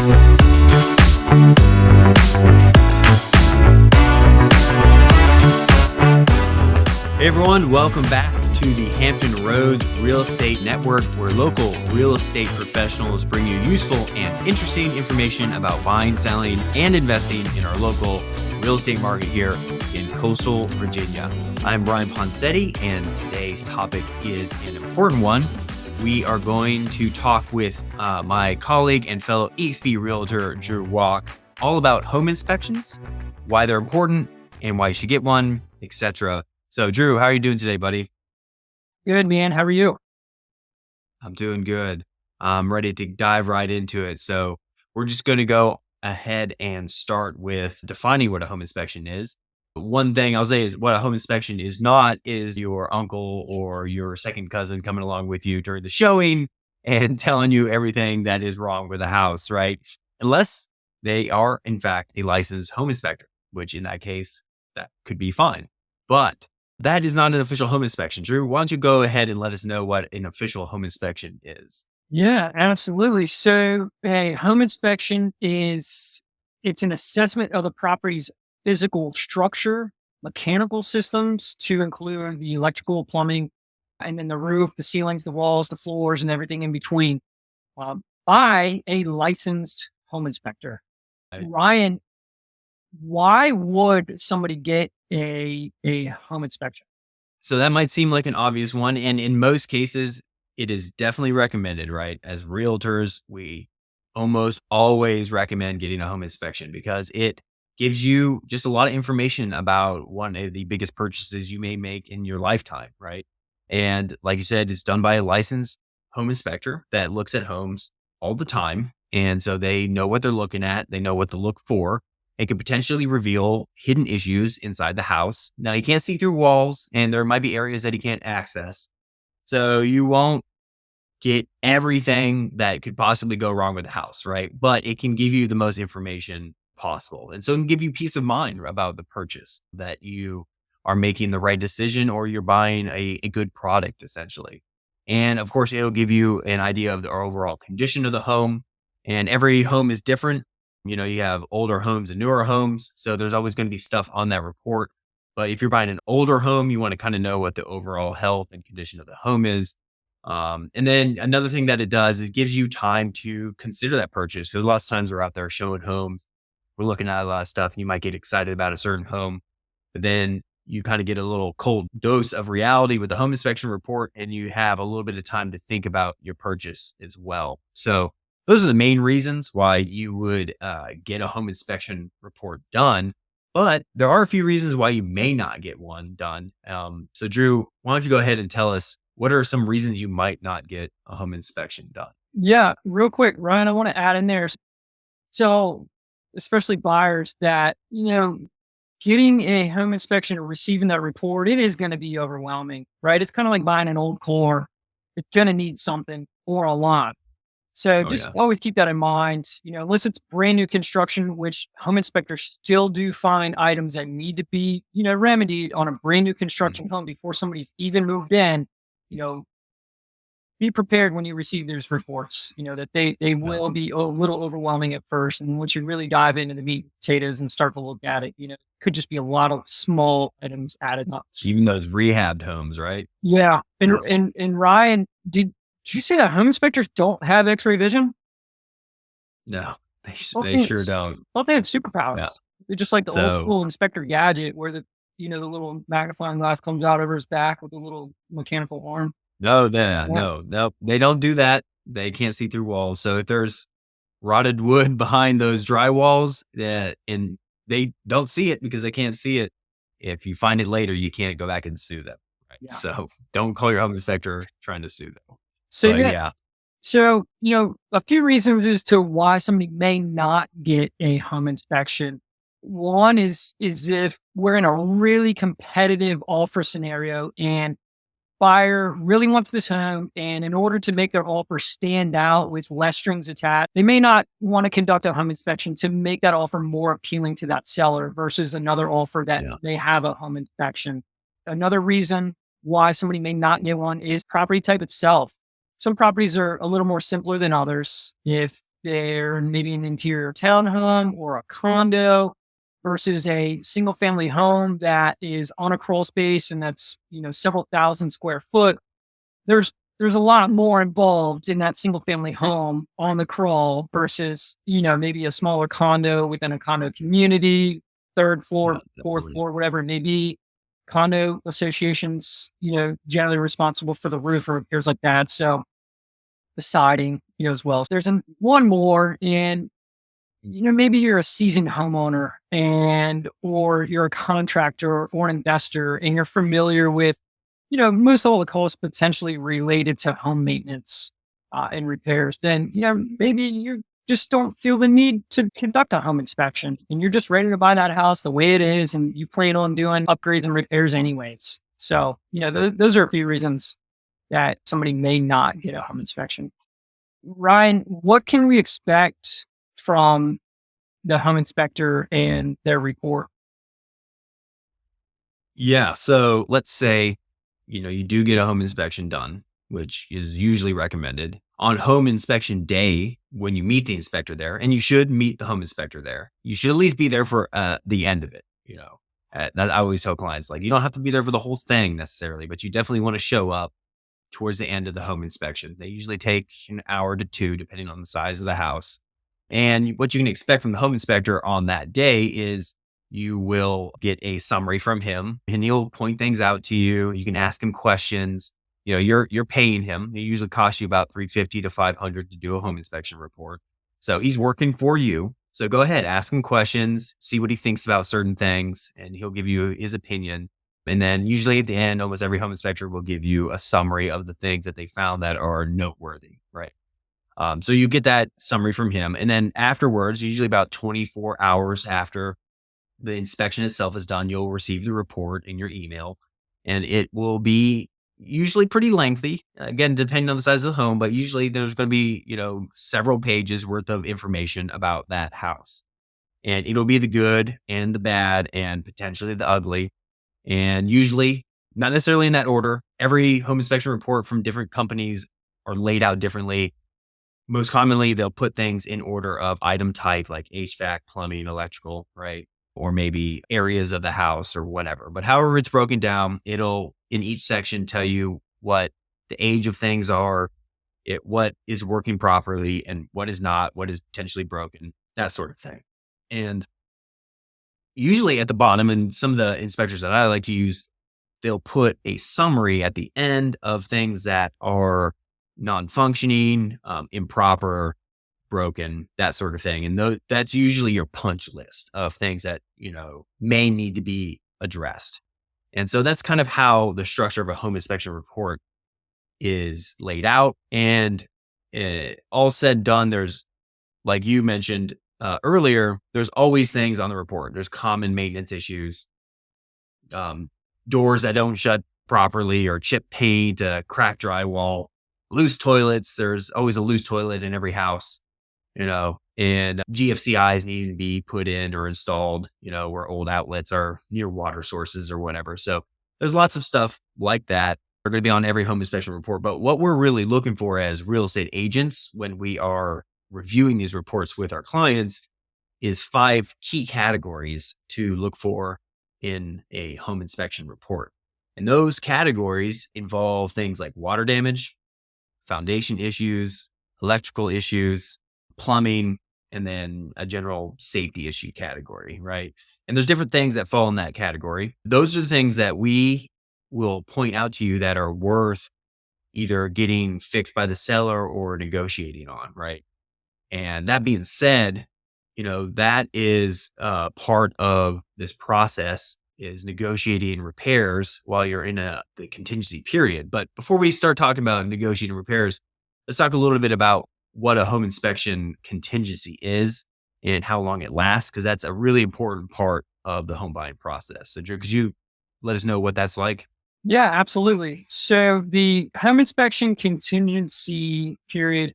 Hey everyone, welcome back to the Hampton Roads Real Estate Network, where local real estate professionals bring you useful and interesting information about buying, selling, and investing in our local real estate market here in coastal Virginia. I'm Brian Ponseti, and today's topic is an important one. We are going to talk with my colleague and fellow EXP realtor, Drew Walck, all about home inspections, why they're important, and why you should get one, etc. So, Drew, how are you doing today, buddy? Good, man. How are you? I'm doing good. I'm ready to dive right into it. So we're just going to go ahead and start with defining what a home inspection is. One thing I'll say is what a home inspection is not is your uncle or your second cousin coming along with you during the showing and telling you everything that is wrong with the house, right? Unless they are, in fact, a licensed home inspector, which in that case, that could be fine. But that is not an official home inspection. Drew, why don't you go ahead and let us know what an official home inspection is? Yeah, absolutely. So a home inspection it's an assessment of the property's physical structure, mechanical systems to include the electrical, plumbing, and then the roof, the ceilings, the walls, the floors, and everything in between by a licensed home inspector. Right. Ryan, why would somebody get a home inspection? So that might seem like an obvious one. And in most cases, it is definitely recommended, right? As realtors, we almost always recommend getting a home inspection because it gives you just a lot of information about one of the biggest purchases you may make in your lifetime, right? And like you said, it's done by a licensed home inspector that looks at homes all the time. And so they know what they're looking at. They know what to look for. It could potentially reveal hidden issues inside the house. Now, you can't see through walls, and there might be areas that you can't access. So you won't get everything that could possibly go wrong with the house, right? But it can give you the most information possible. And so it can give you peace of mind about the purchase, that you are making the right decision or you're buying a good product, essentially. And of course, it'll give you an idea of the overall condition of the home. And every home is different. You know, you have older homes and newer homes. So there's always going to be stuff on that report. But if you're buying an older home, you want to kind of know what the overall health and condition of the home is. And then another thing that it does is gives you time to consider that purchase. Because lots of times we're out there showing homes. We're looking at a lot of stuff and you might get excited about a certain home, but then you kind of get a little cold dose of reality with the home inspection report and you have a little bit of time to think about your purchase as well. So those are the main reasons why you would get a home inspection report done. But there are a few reasons why you may not get one done. So Drew, why don't you go ahead and tell us what are some reasons you might not get a home inspection done? Yeah, real quick, Ryan, I want to add in there. So especially buyers that, getting a home inspection or receiving that report, it is going to be overwhelming, right? It's kind of like buying an old car. It's going to need something or a lot. So just always keep that in mind, unless it's brand new construction, which home inspectors still do find items that need to be, remedied on a brand new construction home before somebody's even moved in, be prepared when you receive those reports, that they will be a little overwhelming at first. And once you really dive into the meat and potatoes and start to look at it, it could just be a lot of small items added up. Even those rehabbed homes, right? Yeah. And Ryan, did you say that home inspectors don't have X-ray vision? No, they sure don't. I thought they had superpowers. Yeah. They're just like the old school Inspector Gadget where the little magnifying glass comes out over his back with a little mechanical arm. No, they don't do that. They can't see through walls. So if there's rotted wood behind those dry walls, and they don't see it because they can't see it, if you find it later, you can't go back and sue them. Right? Yeah. So don't call your home inspector trying to sue them. So So, a few reasons as to why somebody may not get a home inspection. One is if we're in a really competitive offer scenario and buyer really wants this home, and in order to make their offer stand out with less strings attached, they may not want to conduct a home inspection to make that offer more appealing to that seller versus another offer that they have a home inspection. Another reason why somebody may not get one is property type itself. Some properties are a little more simpler than others. If they're maybe an interior townhome or a condo versus a single family home that is on a crawl space and that's, several thousand square foot. There's a lot more involved in that single family home on the crawl versus, maybe a smaller condo within a condo community, third Yeah, floor, fourth definitely. floor, whatever it may be. Condo associations, generally responsible for the roof or repairs like that. So the siding, as well. There's one more, and maybe you're a seasoned homeowner or you're a contractor or an investor and you're familiar with, most all the costs potentially related to home maintenance and repairs. Then, maybe you just don't feel the need to conduct a home inspection and you're just ready to buy that house the way it is. And you plan on doing upgrades and repairs anyways. So, those are a few reasons that somebody may not get a home inspection. Ryan, what can we expect from the home inspector and their report? Yeah. So let's say, you do get a home inspection done, which is usually recommended on home inspection day when you meet the inspector there, and you should meet the home inspector there. You should at least be there for the end of it. That I always tell clients, like, you don't have to be there for the whole thing necessarily, but you definitely want to show up towards the end of the home inspection. They usually take an hour to two, depending on the size of the house. And what you can expect from the home inspector on that day is you will get a summary from him and he'll point things out to you. You can ask him questions. You're paying him. It usually costs you about 350 to 500 to do a home inspection report. So he's working for you. So go ahead, ask him questions, see what he thinks about certain things, and he'll give you his opinion. And then usually at the end, almost every home inspector will give you a summary of the things that they found that are noteworthy, right? So you get that summary from him. And then afterwards, usually about 24 hours after the inspection itself is done, you'll receive the report in your email. And it will be usually pretty lengthy, again, depending on the size of the home, but usually there's going to be, several pages worth of information about that house. And it'll be the good and the bad and potentially the ugly. And usually, not necessarily in that order, every home inspection report from different companies are laid out differently. Most commonly, they'll put things in order of item type, like HVAC, plumbing, electrical, right? Or maybe areas of the house or whatever. But however it's broken down, it'll in each section tell you what the age of things are, what is working properly and what is not, what is potentially broken, that sort of thing. And usually at the bottom, and some of the inspectors that I like to use, they'll put a summary at the end of things that are non-functioning, improper, broken, that sort of thing. And that's usually your punch list of things that, may need to be addressed. And so that's kind of how the structure of a home inspection report is laid out. And all said, done, there's, like you mentioned earlier, there's always things on the report. There's common maintenance issues, um, doors that don't shut properly or chip paint, cracked drywall, loose toilets. There's always a loose toilet in every house, and GFCIs need to be put in or installed, where old outlets are near water sources or whatever. So there's lots of stuff like that. Are going to be on every home inspection report. But what we're really looking for as real estate agents when we are reviewing these reports with our clients is 5 key categories to look for in a home inspection report. And those categories involve things like water damage, foundation issues, electrical issues, plumbing, and then a general safety issue category, right? And there's different things that fall in that category. Those are the things that we will point out to you that are worth either getting fixed by the seller or negotiating on, right? And that being said, that is part of this process is negotiating repairs while you're in the contingency period. But before we start talking about negotiating repairs, let's talk a little bit about what a home inspection contingency is and how long it lasts, because that's a really important part of the home buying process. So, Drew, could you let us know what that's like? Yeah, absolutely. So the home inspection contingency period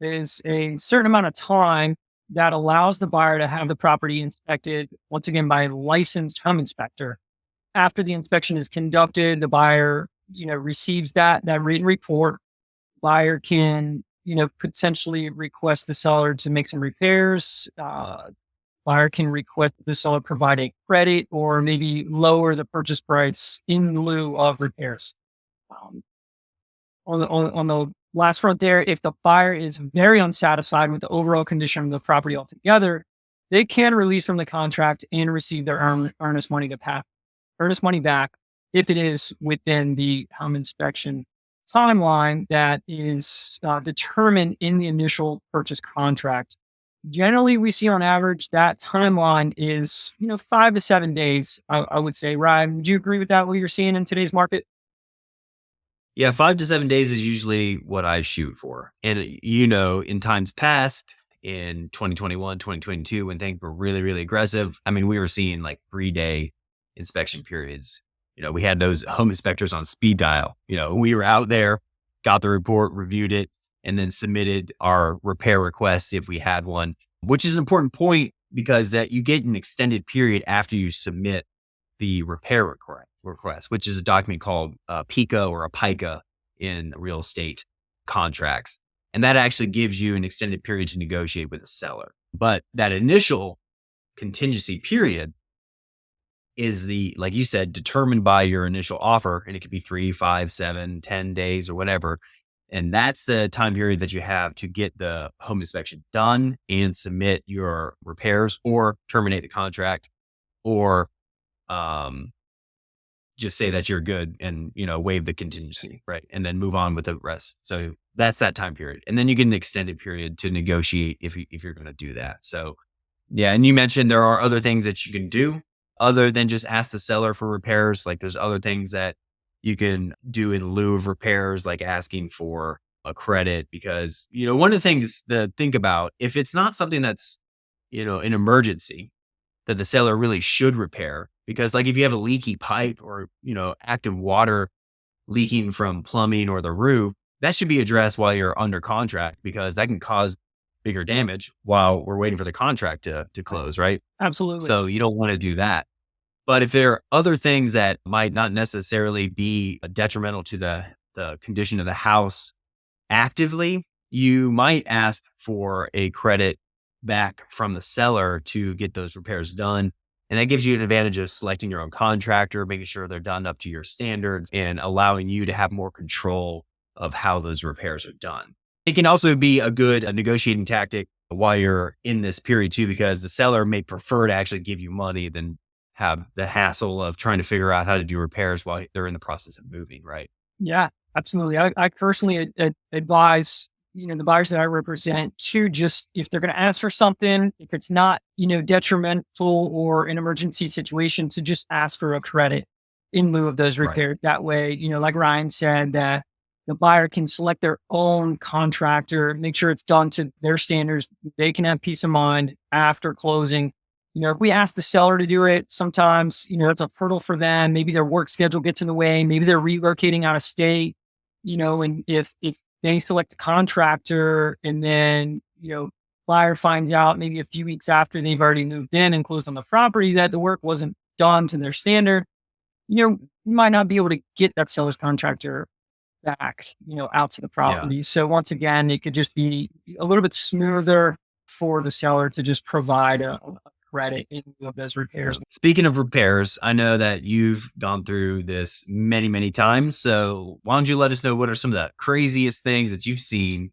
is a certain amount of time that allows the buyer to have the property inspected once again by a licensed home inspector. After the inspection is conducted, the buyer, receives that written report. Buyer can potentially request the seller to make some repairs. Buyer can request the seller provide a credit or maybe lower the purchase price in lieu of repairs. Um, on the last front there, if the buyer is very unsatisfied with the overall condition of the property altogether, they can release from the contract and receive their earnest money earnest money back if it is within the home inspection timeline that is determined in the initial purchase contract. Generally, we see on average that timeline is 5 to 7 days. I would say, Ryan, would you agree with that? What you're seeing in today's market? Yeah, 5 to 7 days is usually what I shoot for. And, in times past, in 2021, 2022, when things were really, really aggressive, I mean, we were seeing like 3-day inspection periods. We had those home inspectors on speed dial. We were out there, got the report, reviewed it, and then submitted our repair request if we had one, which is an important point because that you get an extended period after you submit the repair request, which is a document called PICA or a PICA in real estate contracts. And that actually gives you an extended period to negotiate with the seller. But that initial contingency period is like you said, determined by your initial offer. And it could be 3, 5, 7, 10 days or whatever. And that's the time period that you have to get the home inspection done and submit your repairs or terminate the contract or just say that you're good and, waive the contingency, right? And then move on with the rest. So that's that time period. And then you get an extended period to negotiate if you're going to do that. So yeah. And you mentioned there are other things that you can do other than just ask the seller for repairs. Like there's other things that you can do in lieu of repairs, like asking for a credit, because, one of the things to think about, if it's not something that's, an emergency that the seller really should repair, because like if you have a leaky pipe or, active water leaking from plumbing or the roof, that should be addressed while you're under contract because that can cause bigger damage while we're waiting for the contract to close, right? Absolutely. So you don't want to do that. But if there are other things that might not necessarily be detrimental to the condition of the house actively, you might ask for a credit back from the seller to get those repairs done. And that gives you an advantage of selecting your own contractor, making sure they're done up to your standards and allowing you to have more control of how those repairs are done. It can also be a good negotiating tactic while you're in this period too, because the seller may prefer to actually give you money than have the hassle of trying to figure out how to do repairs while they're in the process of moving, right? Yeah, absolutely. I personally advise, the buyers that I represent to just, if they're going to ask for something, if it's not, detrimental or an emergency situation, to just ask for a credit in lieu of those Right. repairs. That way, like Ryan said, that the buyer can select their own contractor, make sure it's done to their standards. They can have peace of mind after closing. If we ask the seller to do it, sometimes, it's a hurdle for them. Maybe their work schedule gets in the way. Maybe they're relocating out of state, and if they select a contractor and then, buyer finds out maybe a few weeks after they've already moved in and closed on the property that the work wasn't done to their standard, you might not be able to get that seller's contractor back, out to the Yeah. property. So once again, it could just be a little bit smoother for the seller to just provide a credit in lieu of those Yeah. repairs. Speaking of repairs, I know that you've gone through this many, many times. So why don't you let us know what are some of the craziest things that you've seen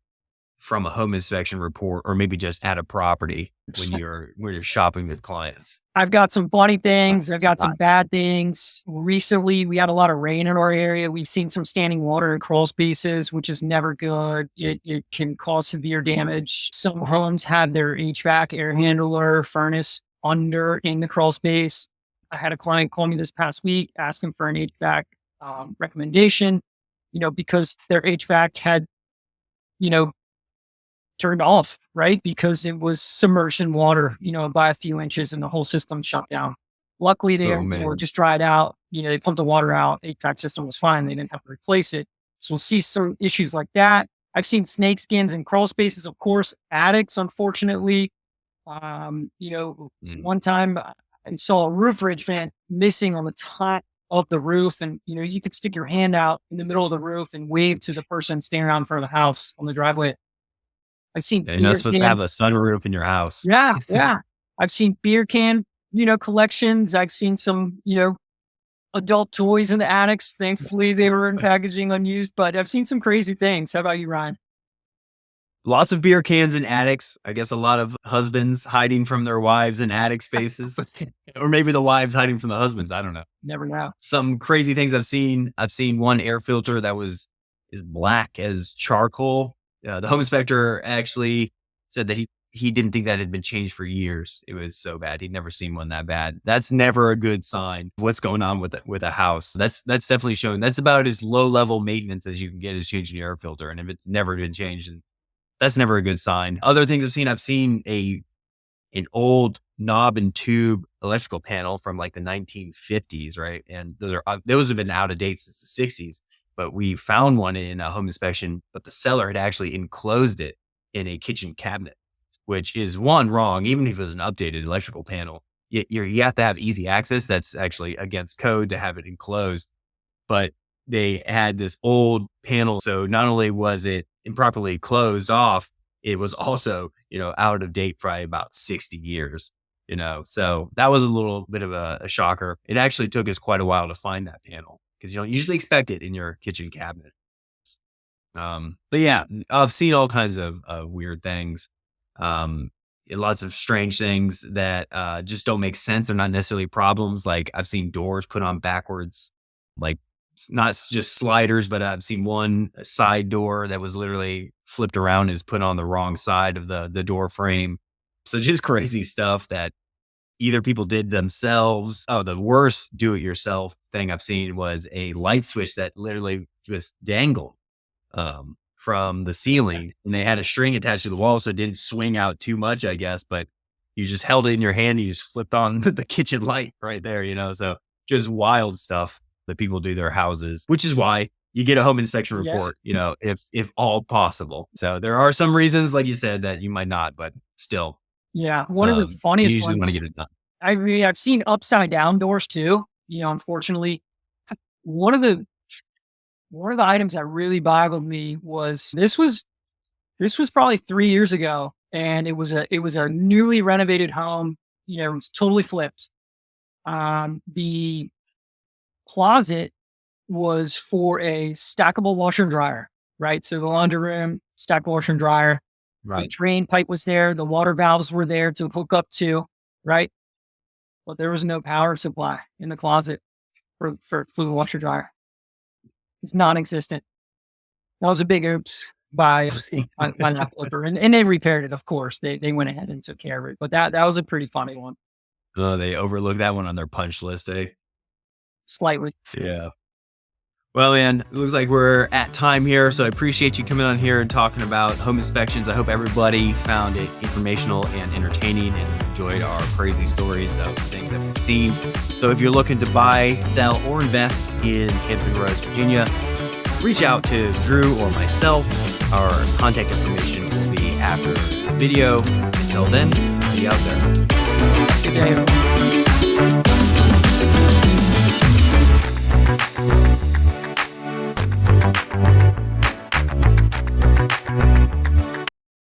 from a home inspection report or maybe just at a property when you're shopping with clients? I've got some funny things. I've got some bad things. Recently, we had a lot of rain in our area. We've seen some standing water in crawl spaces, which is never good. It can cause severe damage. Some homes have their HVAC air handler furnace under in the crawl space. I had a client call me this past week asking for an HVAC recommendation, because their HVAC had, you know, turned off, right? Because it was submerged in water, by a few inches and the whole system shut down. Luckily, they Oh were man. just dried out. They pumped the water out. HVAC system was fine. They didn't have to replace it. So we'll see some issues like that. I've seen snake skins in crawl spaces, of course, attics, unfortunately. Mm. One time I saw a roof ridge vent missing on the top of the roof. And, you could stick your hand out in the middle of the roof and wave to the person standing around in front of the house on the driveway. I've seen Yeah, you're not beer supposed to can. have a sunroof in your house. Yeah, yeah. I've seen beer can, collections. I've seen some, adult toys in the attics. Thankfully, they were in packaging unused, but I've seen some crazy things. How about you, Ryan? Lots of beer cans in attics. I guess a lot of husbands hiding from their wives in attic spaces, or maybe the wives hiding from the husbands. I don't know. Never know. Some crazy things I've seen. I've seen one air filter that was as black as charcoal. The home inspector actually said that he didn't think that had been changed for years. It was so bad. He'd never seen one that bad. That's never a good sign of what's going on with a house. That's definitely showing. That's about as low level maintenance as you can get is changing the air filter. And if it's never been changed, and that's never a good sign. Other things I've seen an old knob and tube electrical panel from like the 1950s, right? And those have been out of date since the 60s. But we found one in a home inspection, but the seller had actually enclosed it in a kitchen cabinet, which is one wrong. Even if it was an updated electrical panel, you have to have easy access. That's actually against code to have it enclosed. But they had this old panel, so not only was it improperly closed off, it was also, out of date for about 60 years, so that was a little bit of a shocker. It actually took us quite a while to find that panel because you don't usually expect it in your kitchen cabinet. But yeah, I've seen all kinds of weird things. Lots of strange things that just don't make sense. They're not necessarily problems. Like I've seen doors put on backwards, like not just sliders, but I've seen one side door that was literally flipped around, is put on the wrong side of the door frame. So just crazy stuff that either people did themselves. Oh, the worst do-it-yourself thing I've seen was a light switch that literally just dangled from the ceiling, and they had a string attached to the wall, so it didn't swing out too much, I guess. But you just held it in your hand, and you just flipped on the kitchen light right there, So just wild stuff that people do their houses, which is why you get a home inspection Yeah. report, if all possible. So there are some reasons, like you said, that you might not, but still, Yeah. One of the you funniest usually want to ones. get it done. I mean, I've seen upside down doors too. Unfortunately, one of the items that really boggled me was this was probably 3 years ago, and it was a newly renovated home. It was totally flipped. The closet was for a stackable washer and dryer, right? So the laundry room, stackable washer and dryer. The Right. drain pipe was there. The water valves were there to hook up to, right? But there was no power supply in the closet for the washer dryer. It's non-existent. That was a big oops by that flipper, and they repaired it. Of course, they went ahead and took care of it. But that was a pretty funny one, Oh, they overlooked that one on their punch list, eh? slightly. Yeah. Well, man, it looks like we're at time here, so I appreciate you coming on here and talking about home inspections. I hope everybody found it informational and entertaining and enjoyed our crazy stories of things that we've seen. So if you're looking to buy, sell, or invest in Hampton Roads, Virginia, reach out to Drew or myself. Our contact information will be after the video. Until then, see you out there. Good day, everyone.